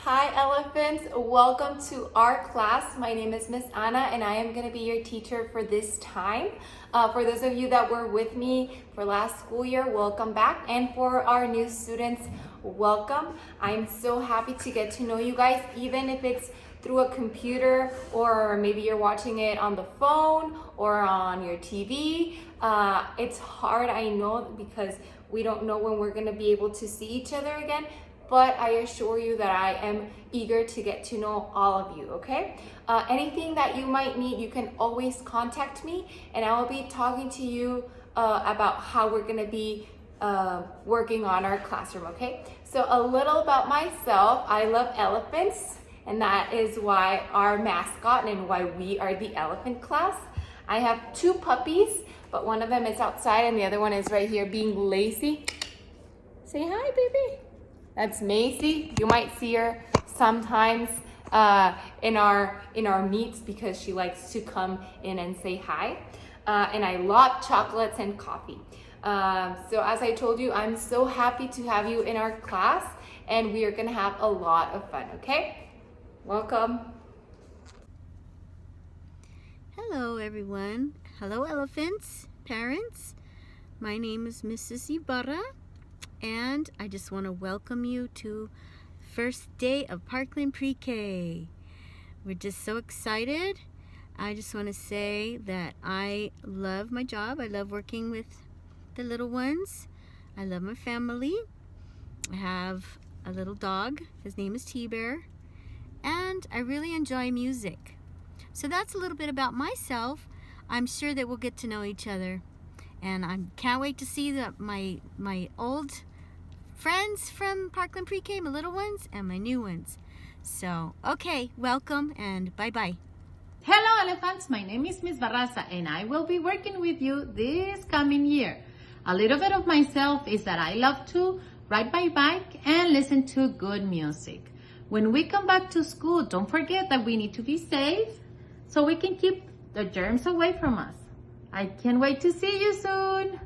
Hi elephants, welcome to our class. My name is Miss Anna and I am going to be your teacher for this time. For those of you that were with me for last school year, welcome back. And for our new students, welcome. I'm so happy to get to know you guys, even if it's through a computer or maybe you're watching it on the phone or on your TV. It's hard, I know, because we don't know when we're going to be able to see each other again. But I assure you that I am eager to get to know all of you, okay? Anything that you might need, you can always contact me and I will be talking to you about how we're gonna be working on our classroom, okay? So a little about myself, I love elephants and that is why our mascot and why we are the elephant class. I have two puppies, but one of them is outside and the other one is right here being lazy. Say hi, baby. That's Macy. You might see her sometimes in our meets because she likes to come in and say hi. And I love chocolates and coffee. So as I told you, I'm so happy to have you in our class and we are gonna have a lot of fun, okay? Welcome. Hello everyone. Hello elephants, parents. My name is Mrs. Ibarra. And I just want to welcome you to first day of Parkland Pre-K. We're just so excited. I just want to say that I love my job. I love working with the little ones. I love my family. I have a little dog. His name is T-Bear. And I really enjoy music. So that's a little bit about myself. I'm sure that we'll get to know each other. And I can't wait to see my old friends from Parkland Pre-K, my little ones, and my new ones. So, okay, welcome and bye-bye. Hello elephants, my name is Miss Barraza and I will be working with you this coming year. A little bit of myself is that I love to ride my bike and listen to good music. When we come back to school, don't forget that we need to be safe so we can keep the germs away from us. I can't wait to see you soon.